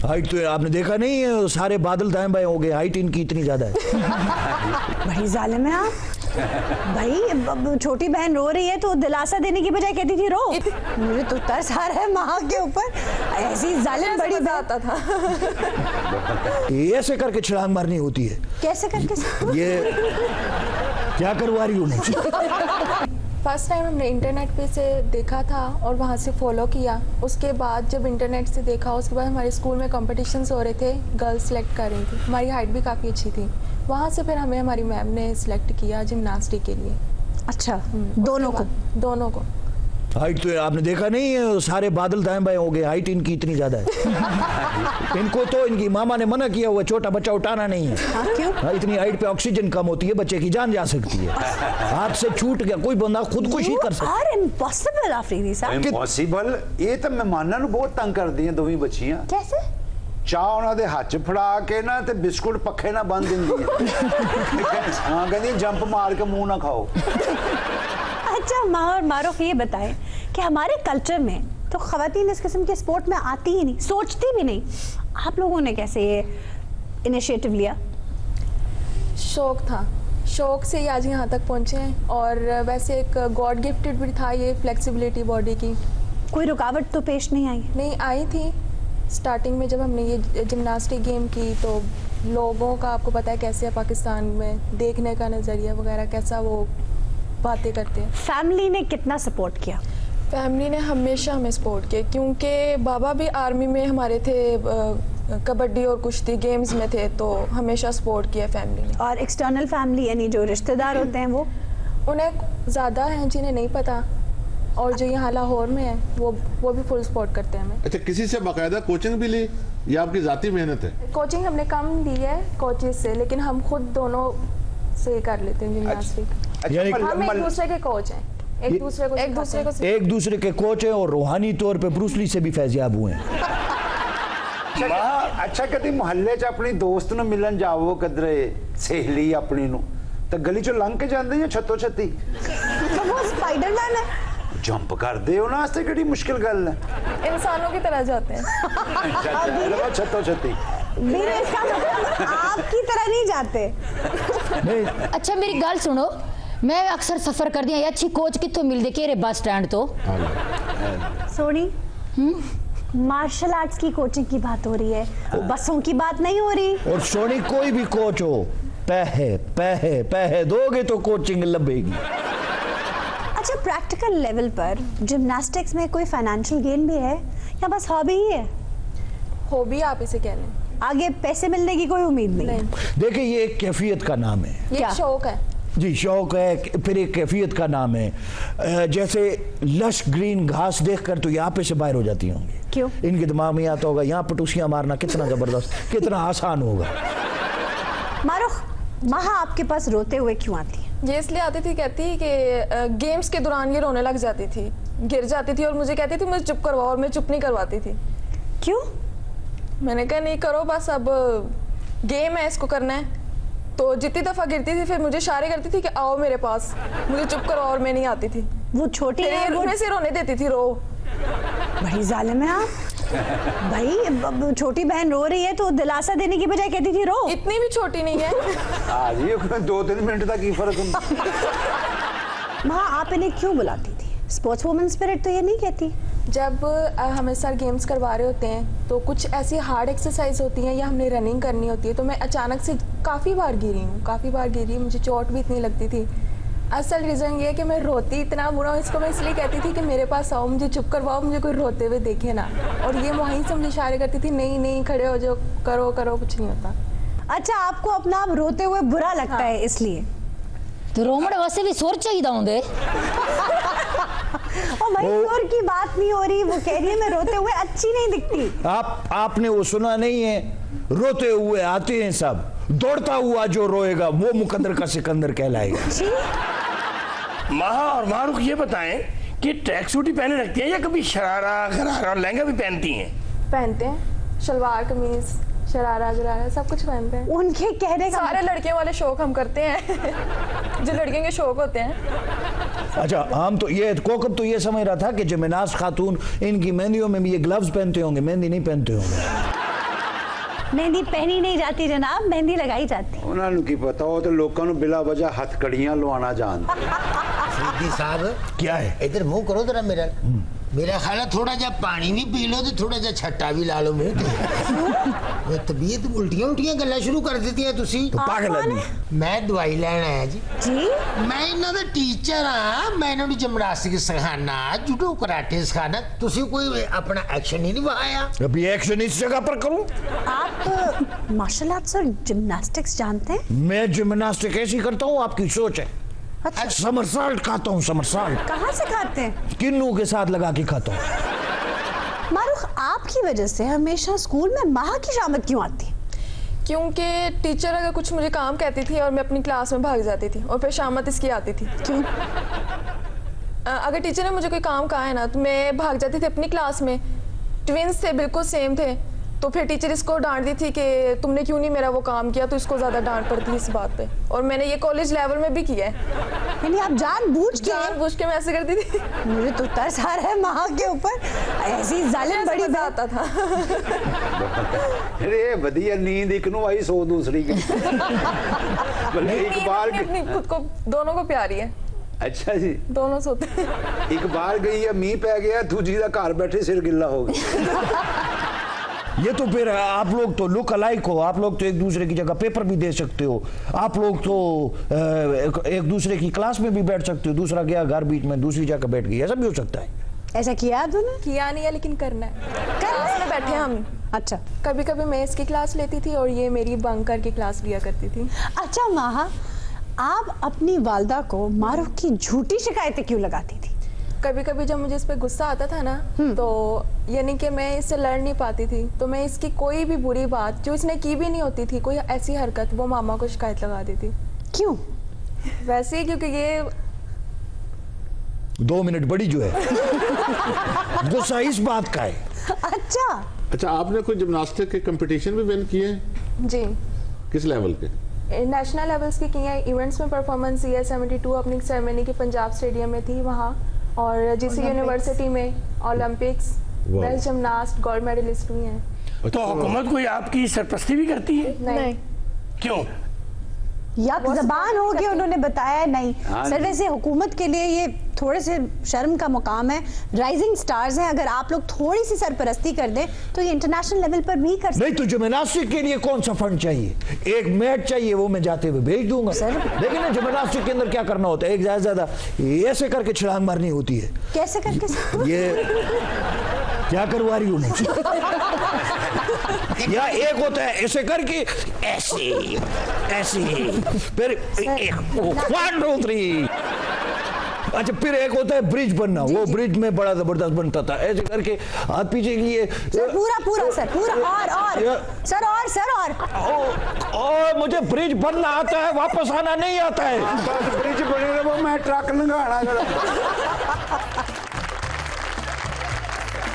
Height तो आपने देखा नहीं है, सारे बादल दाएं बाएं हो गए, हाइट इनकी इतनी ज्यादा है। बड़ी जालिम है आप। भाई छोटी बहन रो रही है तो दिलासा देने की बजाय कहती थी रो। मुझे तो तरस आ रहा है माँ के ऊपर, ऐसी जालिम बड़ी आता था। ये ऐसे करके छलांग मारनी होती है। कैसे करके? ये क्या करवा रही हूँ मुझे? फर्स्ट टाइम हमने इंटरनेट पे से देखा था और वहाँ से फॉलो किया। उसके बाद जब इंटरनेट से देखा, उसके बाद हमारे स्कूल में कॉम्पिटिशन्स हो रहे थे, गर्ल्स सेलेक्ट कर रही थी, हमारी हाइट भी काफ़ी अच्छी थी। वहाँ से फिर हमें हमारी मैम ने सिलेक्ट किया जिम्नास्टिक के लिए। अच्छा, दोनों को? हाइट तो आपने देखा नहीं है, सारे बादल दाएं बाएं हो गए, हाइट इनकी इतनी ज्यादा है। इनको तो इनकी मामा ने मना किया हुआ छोटा बच्चा उठाना नहीं है। क्यों? इतनी हाइट पे ऑक्सीजन कम होती है, बच्चे की जान जा सकती है। हाथ से छूट गया, कोई बंदा खुदकुशी कर सकता है। इम्पॉसिबल आफरीदी साहब। इम्पॉसिबल ये तो मेहमानां ਨੂੰ बहुत तंग करदियां दोवें बच्चियां। कैसे? ਚਾਹ ਉਹਨਾਂ ਦੇ ਹੱਥ 'ਚ ਫੜਾ ਕੇ ਨਾ ਤੇ ਬਿਸਕੁਟ ਪੱਖੇ ਨਾਲ ਬੰਨ ਦਿੰਦੀ ਹੈ। ਹਾਂ ਕਹਿੰਦੀ ਜੰਪ ਮਾਰ ਕੇ ਮੂੰਹ ਨਾ ਖਾਓ। अच्छा मारूफ ये बताएं कि हमारे कल्चर में तो खवातीन इस किस्म के स्पोर्ट में आती ही नहीं, सोचती भी नहीं। आप लोगों ने कैसे ये इनिशिएटिव लिया? शौक था, शौक से ही आज यहाँ तक पहुँचे हैं। और वैसे एक गॉड गिफ्टेड भी था ये फ्लेक्सिबिलिटी बॉडी की। कोई रुकावट तो पेश नहीं आई? नहीं आई थी। स्टार्टिंग में जब हमने ये जिम्नास्टिक गेम की तो लोगों का आपको पता है कैसे है पाकिस्तान में देखने का नज़रिया वगैरह, कैसा वो बातें करते हैं। फैमिली ने कितना सपोर्ट किया? फैमिली ने हमेशा हमें सपोर्ट किया, क्योंकि बाबा भी आर्मी में हमारे थे, कबड्डी और कुश्ती गेम्स में थे, तो हमेशा सपोर्ट किया फैमिली ने। और एक्सटर्नल फैमिली यानी जो रिश्तेदार होते हैं वो? उन्हें ज़्यादा हैं जिन्हें नहीं पता, और जो यहाँ लाहौर में है वो भी फुल सपोर्ट करते हैं हमें। अच्छा, किसी से बाकायदा कोचिंग भी ली या आपकी ज़ाती मेहनत है? कोचिंग हमने कम ली है कोचेज से, लेकिन हम खुद दोनों से ही कर लेते हैं जिम्नास्टिक। यानी हम एक दूसरे के कोच हैं, एक दूसरे के कोच हैं और रूहानी तौर पे ब्रूसली से भी फैज़याब हुए हैं। अच्छा कभी मोहल्ले 'ਚ अपनी दोस्त ਨੂੰ ਮਿਲਣ ਜਾਵੋ, ਕਦਰੇ ਸਹੇਲੀ ਆਪਣੀ ਨੂੰ, ਤਾਂ ਗਲੀ 'ਚੋਂ ਲੰਘ ਕੇ ਜਾਂਦੇ ਜਾਂ ਛੱਤੋ ਛੱਤੀ? तो वो स्पाइडरमैन है। जंप करते हो ना, वास्ते कितनी मुश्किल गल है। इंसानों की तरह जाते हैं। छत्तो छत्ती मेरे इसका मतलब आपकी तरह नहीं जाते। अच्छा मेरी गल सुनो, मैं अक्सर सफर कर दिया, अच्छी कोच कितों मिल दे के बस स्टैंड तो? सोनी, मार्शल आर्ट्स की कोचिंग की बात हो रही है, बसों की बात नहीं हो रही। और सोनी कोई भी कोच हो, पैसे दोगे तो कोचिंग लभेगी। अच्छा, प्रैक्टिकल लेवल पर जिम्नास्टिक्स में कोई फाइनेंशियल गेन भी है या बस हॉबी ही है? हॉबी आप इसे कह लें, आगे पैसे मिलने की कोई उम्मीद नहीं। देखिए ये एक कैफियत का नाम है। ये शौक है जी, शौक है, फिर एक कैफियत का नाम है। जैसे लश ग्रीन घास देखकर तो यहाँ पे से बाहर हो जाती होंगी। क्यों? इनके दिमाग में आता होगा यहाँ पटूसियां मारना कितना जबरदस्त, कितना आसान होगा। मारूफ, महा आपके पास रोते हुए क्यों आती है? ये इसलिए आती थी, कहती कि गेम्स के दौरान ये रोने लग जाती थी, गिर जाती थी और मुझे कहती थी मुझे चुप करवाओ, और मैं चुप नहीं करवाती थी। क्यों? मैंने कहा नहीं करो, बस अब गेम है, इसको करना है। तो जितनी दफ़ा गिरती थी फिर मुझे इशारे करती थी कि आओ मेरे पास, मुझे चुप करवाओ, और मैं नहीं आती थी। वो छोटी है, मैं से रोने देती थी, रो। बड़ी जालिम है आप। भाई छोटी बहन रो रही है तो दिलासा देने की बजाय कहती थी रो। इतनी भी छोटी नहीं है। ये 2-3 मिनट का की फर्क होता। माँ, आप इन्हें क्यों बुलाती थी? स्पोर्ट्स वुमन स्पिरिट तो ये नहीं कहती। जब हमें सर गेम्स करवा रहे होते हैं तो कुछ ऐसी हार्ड एक्सरसाइज होती हैं या हमने रनिंग करनी होती है, तो मैं अचानक से काफ़ी बार गिरी, मुझे चोट भी इतनी लगती थी। असल रीज़न ये है कि मैं रोती इतना बुरा हूँ, इसको मैं इसलिए कहती थी कि मेरे पास आओ, मुझे चुप करवाओ, मुझे कोई रोते हुए देखे ना। और ये वहीं से मुझे इशारे करती थी, नहीं खड़े हो जाओ, करो, कुछ नहीं होता। अच्छा, आपको अपना आप रोते हुए बुरा लगता है इसलिए? तो रोमड़ वैसे भी सुर चाहिए होंगे। और भाई सुर की बात नहीं हो रही, वो कह रही है मैं रोते हुए अच्छी नहीं दिखती। आपने वो सुना नहीं है, रोते हुए आते हैं सब, दौड़ता हुआ जो रोएगा वो मुकद्दर का सिकंदर कहलाएगा। महा और मारूख ये बताएं कि ट्रैक सूट ही पहने रखती हैं या कभी शरारा गरारा लहंगा भी पहनती हैं? पहनते हैं, शलवार कमीज, शरारा गरारा सब कुछ पहनते हैं। उनके कहने का सारे लड़कियों वाले शौक हम करते हैं जो लड़कियों के शौक होते हैं। अच्छा, हम तो ये कोकब तो ये समझ रहा था कि जिम्नास्ट खातून इनकी मेहंदियों में भी ये ग्लव्स पहनते होंगे, मेहंदी नहीं पहनते होंगे। मेहंदी पहनी नहीं जाती जनाब, मेहंदी लगाई जाती। ਉਹਨਾਂ ਨੂੰ ਕੀ ਪਤਾ, ਉਹ ਤੇ ਲੋਕਾਂ ਨੂੰ ਬਿਲਾ ਵਜ੍ਹਾ ਹੱਥਕੜੀਆਂ ਲਵਾਉਣਾ ਜਾਣਦੇ। सीधी साहब क्या है? इधर मुंह करो जरा मेरा ख्याल है थोड़ा जा पानी भी पी लो तो थोड़ा जा छट्टा भी ला लो मुंह ते तबीयत उल्टियां गल्ला शुरू कर देती है तुसी। तो पागल आदमी। मैं दवाई लैन आया जी। जी मैं इन्हां दा टीचर हां, मैं इन्हां नूं जिमनास्टिक सिखाना, जूडो कराटे सिखाना, तुसी कोई अपना एक्शन ही नहीं निभाया। अभी एक्शन इस जगह पर करूं? आप मार्शल आर्ट्स और जिम्नास्टिक्स जानते हैं? मैं जिम्नास्टिक ऐसी करता हूँ, आपकी सोच है। अच्छा, समरसाल्ट खाता हूँ, समरसाल्ट कहाँ से खाते हैं? किन्नू के साथ लगा के खाता हूँ। मारूख, आपकी वजह से हमेशा स्कूल में माह की शामत क्यों आती है? क्योंकि टीचर अगर कुछ मुझे काम कहती थी और मैं अपनी क्लास में भाग जाती थी और फिर शामत इसकी आती थी। क्यों? अगर टीचर ने मुझे कोई काम कहा है ना तो मैं भाग जाती थी अपनी क्लास में। ट्विंस थे, बिल्कुल सेम थे, तो फिर टीचर इसको डांट दी थी कि तुमने क्यों नहीं मेरा वो काम किया, तो इसको ज़्यादा डांट पड़ती है इस बात पे। और मैंने ये कॉलेज लेवल में भी किया है। यानी आप जानबूझ के मैं ऐसे करती थी। मुझे तो तरस आ रहा है माह के ऊपर, ऐसी जालिम बड़ी मजा आता था। अरे बढ़िया, नींद एक नु आई, सो दूसरी की। भले एक बार अपनी खुद को दोनों को प्यारी है। अच्छा जी, दोनों सोते हैं। एक बार गई है, मींह पै गया, दूजी का घर बैठे सिर गिल्ला हो गया। ये तो फिर आप लोग तो लुक अलाइक हो, आप लोग तो एक दूसरे की जगह पेपर भी दे सकते हो, आप लोग तो एक दूसरे की क्लास में भी बैठ सकते हो। दूसरा गया घर बीच में, दूसरी जगह बैठ गई, ऐसा भी हो सकता है। ऐसा किया आपने? किया नहीं है, लेकिन करना है। क्लास में बैठे हम। अच्छा, कभी कभी मैं इसकी क्लास लेती थी और ये मेरी बंक करके क्लास लिया करती थी। अच्छा माह, आप अपनी वालदा को मारूफ की झूठी शिकायतें क्यों लगाती थी? कभी कभी जब मुझे इस पे गुस्सा आता था ना, तो यानी कि मैं इससे लड़ नहीं पाती थी, तो मैं इसकी कोई भी बुरी बात जो इसने की भी नहीं होती थी, कोई ऐसी हरकत, वो मामा को शिकायत लगा देती। क्यों? वैसे ही क्योंकि ये 2 मिनट बड़ी जो है। गुस्सा इस बात का है। अच्छा, आपने कोई जिम्नास्टिक के कंपटीशन भी विन किए हैं? जी, किस लेवल के? नेशनल लेवल्स की किए हैं। इवेंट्स में परफॉर्मेंस CA 72 अपनी सेरेमनी की पंजाब स्टेडियम में थी वहाँ, और जीसी यूनिवर्सिटी में Olympics, best gymnast, gold medalist हुई हैं। तो हुकूमत कोई आपकी सरपरस्ती भी करती है? नहीं। क्यों? या जबान हो गई, उन्होंने बताया नहीं। सर वैसे हुकूमत के लिए ये थोड़े से शर्म का मुकाम है, राइजिंग स्टार्स हैं, अगर आप लोग थोड़ी सी सरपरस्ती कर दें तो ये इंटरनेशनल लेवल पर भी कर सकते। नहीं तो जिम्नास्टिक के लिए कौन सा फंड चाहिए? एक मैट चाहिए, वो मैं जाते हुए भेज दूंगा। लेकिन ना जिम्नास्टिक के अंदर क्या करना होता है, एक ज्यादा ऐसे करके छलांग मारनी होती है। कैसे करके? ये क्या करवा रही हूँ मुझे? या एक होता है ऐसे करके, ऐसे ऐसे, फिर 1 2 3। अच्छा, फिर एक होता है ब्रिज बनना, वो ब्रिज में बड़ा जबरदस्त बनता था, ऐसे करके हाथ पीछे किए। पूरा सर, पूरा और मुझे ब्रिज बनना आता है, वापस आना नहीं आता है। ब्रिज बने, वो मैं ट्रक लंघाना जरा।